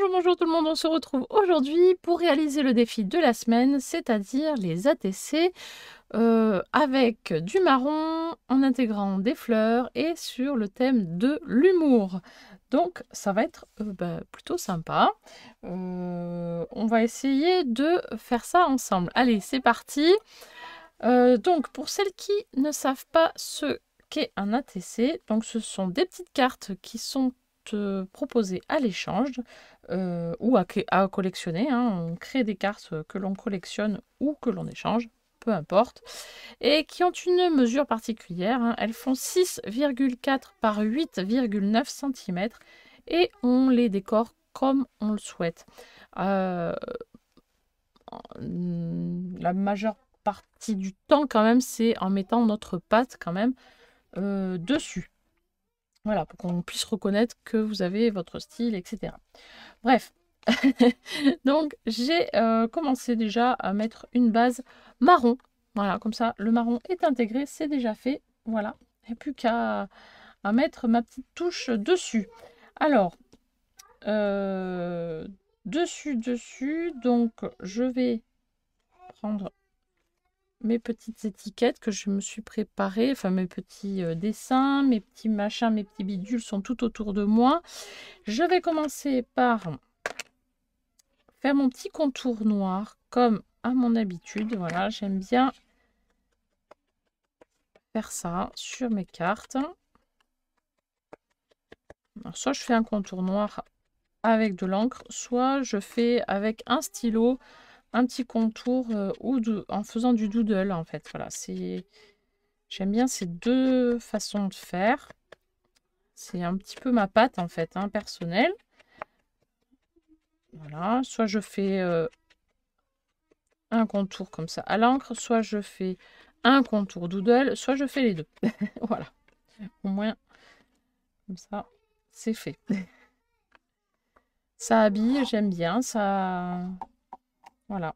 Bonjour tout le monde, on se retrouve aujourd'hui pour réaliser le défi de la semaine, c'est-à-dire les ATC avec du marron en intégrant des fleurs et sur le thème de l'humour. Donc ça va être plutôt sympa. On va essayer de faire ça ensemble. Allez, c'est parti. Donc pour celles qui ne savent pas ce qu'est un ATC, donc ce sont des petites cartes qui sont proposées à l'échange ou à collectionner. On crée des cartes que l'on collectionne ou que l'on échange, peu importe, et qui ont une mesure particulière. Elles font 6,4 par 8,9 cm et on les décore comme on le souhaite. La majeure partie du temps quand même, c'est en mettant notre patte quand même dessus. Voilà, pour qu'on puisse reconnaître que vous avez votre style, etc. Bref, donc j'ai commencé déjà à mettre une base marron. Voilà, comme ça, le marron est intégré, c'est déjà fait. Voilà, il n'y a plus qu'à mettre ma petite touche dessus. Alors, dessus, donc je vais prendre mes petites étiquettes que je me suis préparées, enfin mes petits dessins, mes petits machins, mes petits bidules sont tout autour de moi. Je vais commencer par faire mon petit contour noir comme à mon habitude. Voilà, j'aime bien faire ça sur mes cartes. Alors, soit je fais un contour noir avec de l'encre, soit je fais avec un stylo un petit contour en faisant du doodle en fait. Voilà, j'aime bien ces deux façons de faire. C'est un petit peu ma patte en fait, personnelle. Voilà, soit je fais un contour comme ça à l'encre, soit je fais un contour doodle, soit je fais les deux. Voilà, au moins comme ça c'est fait. Ça habille, j'aime bien, ça, voilà,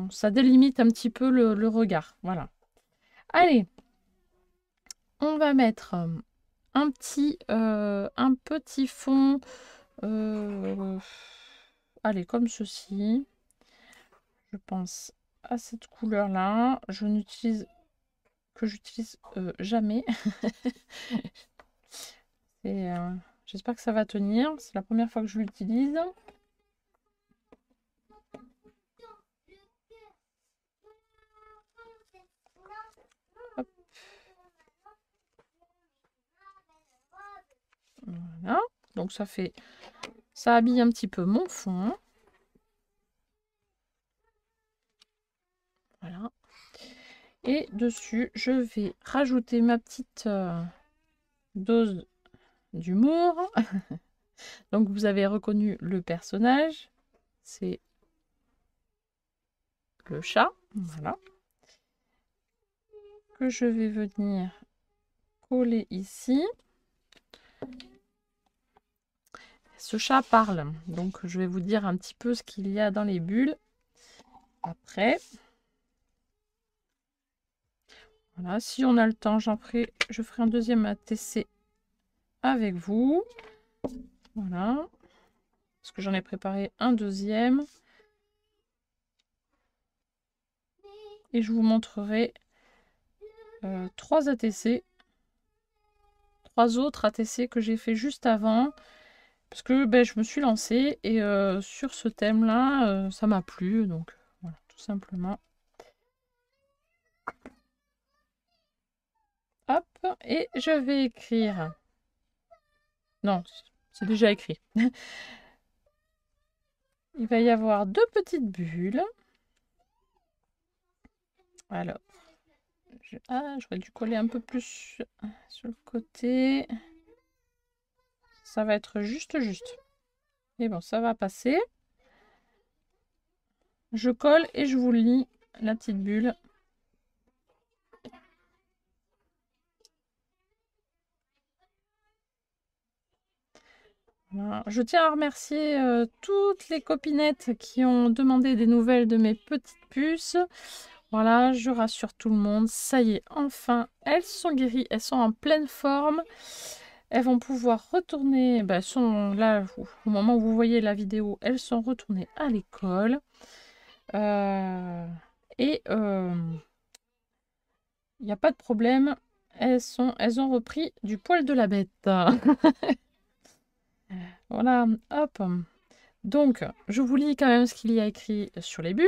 ça délimite un petit peu le regard. Voilà. Allez, on va mettre un petit fond, allez, comme ceci. Je pense à cette couleur là, j'utilise jamais. J'espère que ça va tenir, c'est la première fois que je l'utilise. Hop. Voilà, donc ça habille un petit peu mon fond. Voilà. Et dessus, je vais rajouter ma petite dose d'humour. Donc vous avez reconnu le personnage, c'est le chat, voilà, que je vais venir coller ici. Ce chat parle, donc je vais vous dire un petit peu ce qu'il y a dans les bulles après. Voilà, si on a le temps, je ferai un deuxième ATC avec vous. Voilà, parce que j'en ai préparé un deuxième. Et je vous montrerai 3 ATC. 3 autres ATC que j'ai fait juste avant. Parce que je me suis lancée et sur ce thème-là, ça m'a plu. Donc voilà, tout simplement. Hop, et je vais écrire. Non, c'est déjà écrit. Il va y avoir 2 petites bulles. Alors, j'aurais dû coller un peu plus sur le côté. Ça va être juste. Et bon, ça va passer. Je colle et je vous lis la petite bulle. Voilà. Je tiens à remercier toutes les copinettes qui ont demandé des nouvelles de mes petites puces. Voilà, je rassure tout le monde. Ça y est, enfin, elles sont guéries. Elles sont en pleine forme. elles vont pouvoir retourner, sont là, au moment où vous voyez la vidéo, elles sont retournées à l'école. Et il n'y a pas de problème, elles ont repris du poil de la bête. Voilà, hop. Donc, je vous lis quand même ce qu'il y a écrit sur les bulles.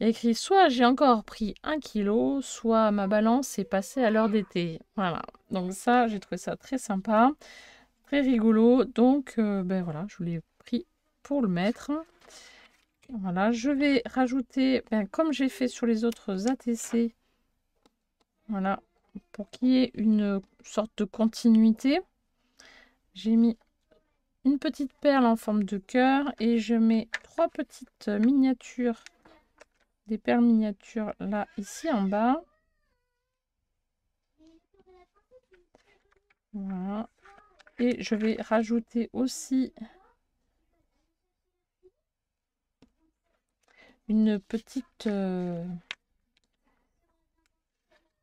Il y a écrit soit j'ai encore pris 1 kilo, soit ma balance est passée à l'heure d'été. Voilà, donc ça, j'ai trouvé ça très sympa, très rigolo. Donc, voilà, je l'ai pris pour le mettre. Voilà, je vais rajouter, comme j'ai fait sur les autres ATC, voilà, pour qu'il y ait une sorte de continuité. J'ai mis une petite perle en forme de cœur et je mets 3 petites miniatures, des perles miniatures là, ici en bas. Voilà. Et je vais rajouter aussi une petite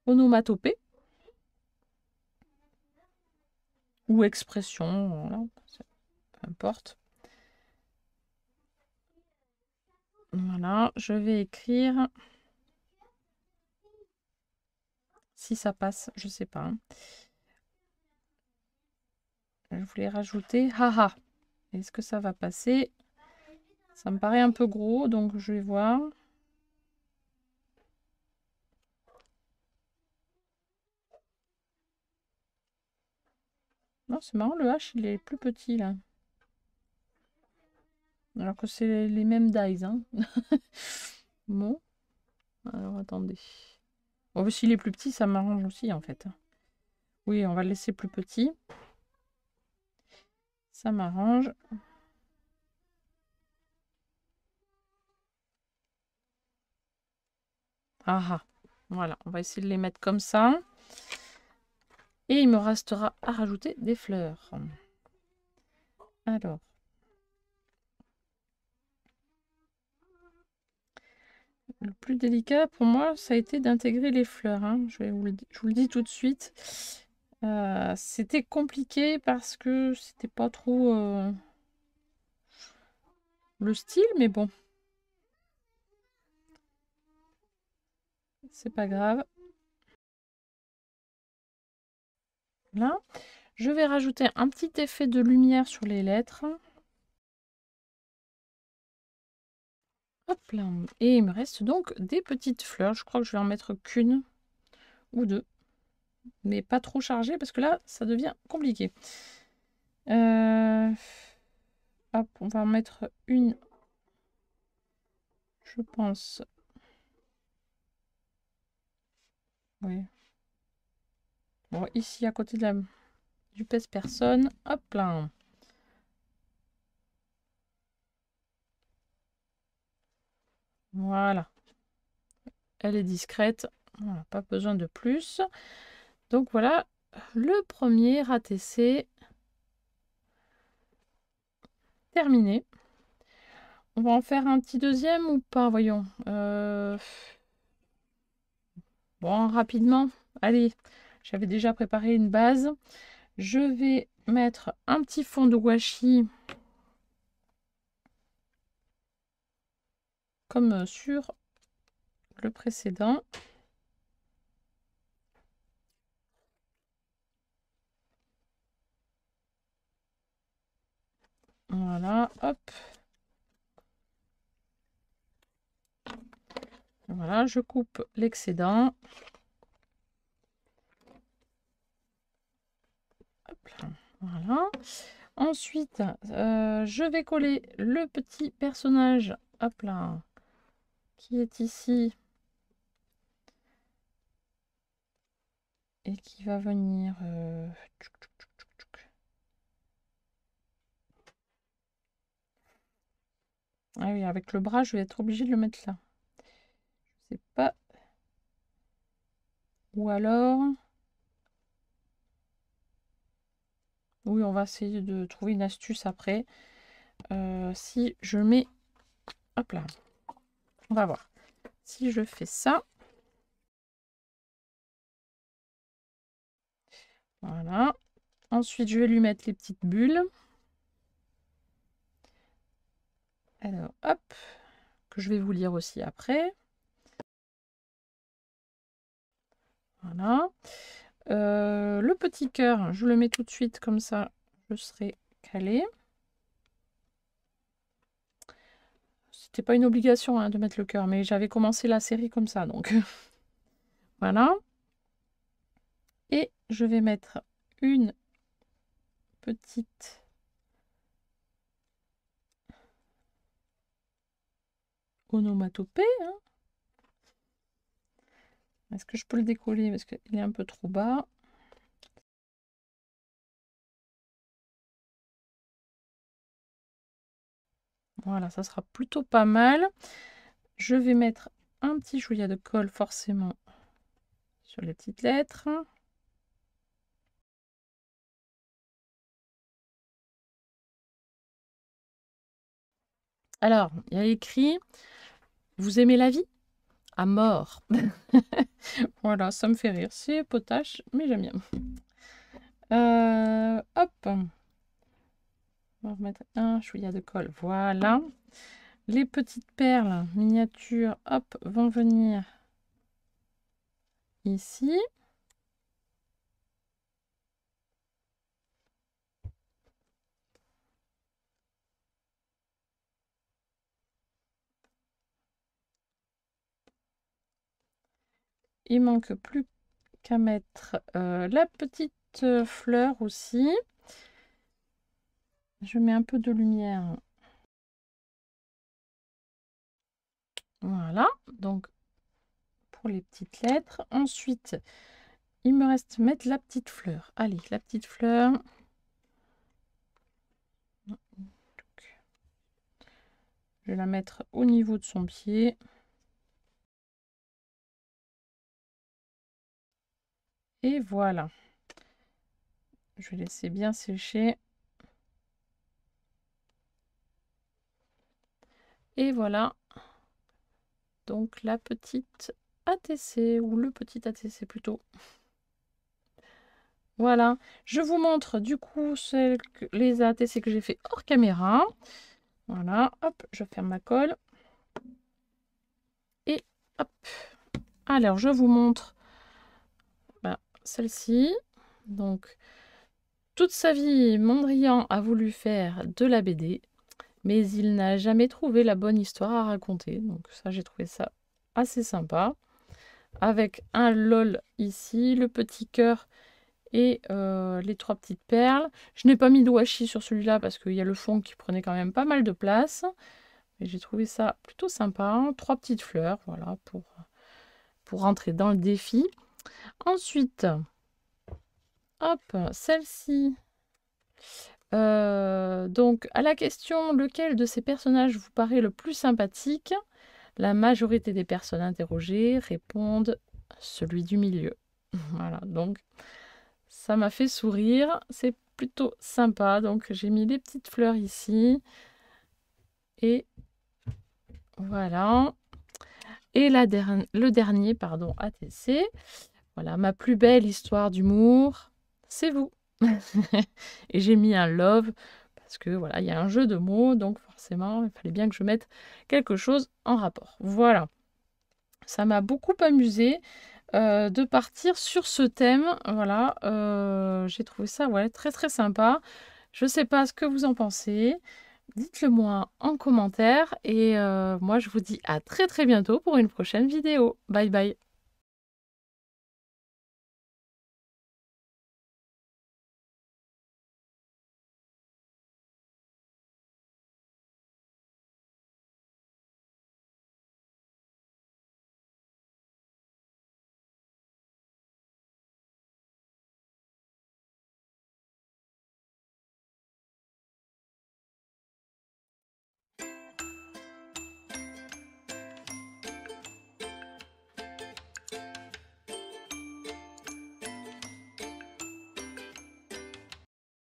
onomatopée ou expression, voilà, peu importe. Voilà, je vais écrire. Si ça passe, je sais pas. Hein. Je voulais rajouter haha. Est-ce que ça va passer? Ça me paraît un peu gros, donc je vais voir. Non, c'est marrant, le H, il est plus petit, là. Alors que c'est les mêmes dies, hein. Bon. Alors, attendez. Bon, s'il est plus petit, ça m'arrange aussi, en fait. Oui, on va le laisser plus petit. Ça m'arrange. Ah ah. Voilà, on va essayer de les mettre comme ça. Et il me restera à rajouter des fleurs. Alors. Le plus délicat pour moi, ça a été d'intégrer les fleurs. Hein. Je vous le dis tout de suite. C'était compliqué parce que c'était pas trop le style, mais bon. C'est pas grave. Là, je vais rajouter un petit effet de lumière sur les lettres. Hop là. Et il me reste donc des petites fleurs. Je crois que je vais en mettre qu'une ou deux. Mais pas trop chargées parce que là, ça devient compliqué. Hop, on va en mettre une, je pense. Oui. Bon, ici, à côté de du pèse-personne. Hop là. Voilà. Elle est discrète. Voilà, pas besoin de plus. Donc voilà le premier ATC terminé. On va en faire un petit deuxième ou pas? Voyons. Bon, rapidement. Allez, j'avais déjà préparé une base. Je vais mettre un petit fond de washi comme sur le précédent. Voilà, hop. Voilà, je coupe l'excédent. Voilà. Ensuite, je vais coller le petit personnage, hop là, qui est ici. Et qui va venir... Ah oui, avec le bras, je vais être obligée de le mettre là. Je sais pas. Ou alors... Oui, on va essayer de trouver une astuce après. Si je mets... Hop là. On va voir. Si je fais ça... Voilà. Ensuite, je vais lui mettre les petites bulles. Alors, hop, que je vais vous lire aussi après. Voilà. Le petit cœur, je le mets tout de suite, comme ça, je serai calée. C'était pas une obligation hein, de mettre le cœur, mais j'avais commencé la série comme ça, donc voilà. Et je vais mettre une petite onomatopée. Hein. Est-ce que je peux le décoller parce qu'il est un peu trop bas? Voilà, ça sera plutôt pas mal. Je vais mettre un petit chouïa de colle forcément sur les petites lettres. Alors, il y a écrit « Vous aimez la vie ?» À mort. Voilà, ça me fait rire. C'est potache, mais j'aime bien. Hop. On va remettre un chouïa de colle. Voilà. Les petites perles miniatures, hop, vont venir ici. Il manque plus qu'à mettre la petite fleur aussi. Je mets un peu de lumière. Voilà, donc pour les petites lettres. Ensuite, il me reste mettre la petite fleur. Allez, la petite fleur. Je vais la mettre au niveau de son pied. Et voilà. Je vais laisser bien sécher. Et voilà. Donc la petite ATC, ou le petit ATC plutôt. Voilà. Je vous montre du coup les ATC que j'ai fait hors caméra. Voilà. Hop, je ferme ma colle. Et hop. Alors, je vous montre celle-ci. Donc, toute sa vie, Mondrian a voulu faire de la BD, mais il n'a jamais trouvé la bonne histoire à raconter. Donc ça, j'ai trouvé ça assez sympa. Avec un LOL ici, le petit cœur et les 3 petites perles. Je n'ai pas mis de washi sur celui-là parce qu'il y a le fond qui prenait quand même pas mal de place. Mais j'ai trouvé ça plutôt sympa. 3 petites fleurs, voilà, pour rentrer dans le défi. Ensuite, hop, celle-ci. Donc, à la question « Lequel de ces personnages vous paraît le plus sympathique ?» La majorité des personnes interrogées répondent « Celui du milieu. » Voilà, donc ça m'a fait sourire. C'est plutôt sympa. Donc, j'ai mis les petites fleurs ici. Et voilà. Et le dernier, pardon, ATC. Voilà, ma plus belle histoire d'humour, c'est vous. Et j'ai mis un love parce que voilà, il y a un jeu de mots, donc forcément, il fallait bien que je mette quelque chose en rapport. Voilà. Ça m'a beaucoup amusé de partir sur ce thème. Voilà, j'ai trouvé ça ouais, très très sympa. Je ne sais pas ce que vous en pensez. Dites-le moi en commentaire. Et moi, je vous dis à très très bientôt pour une prochaine vidéo. Bye bye.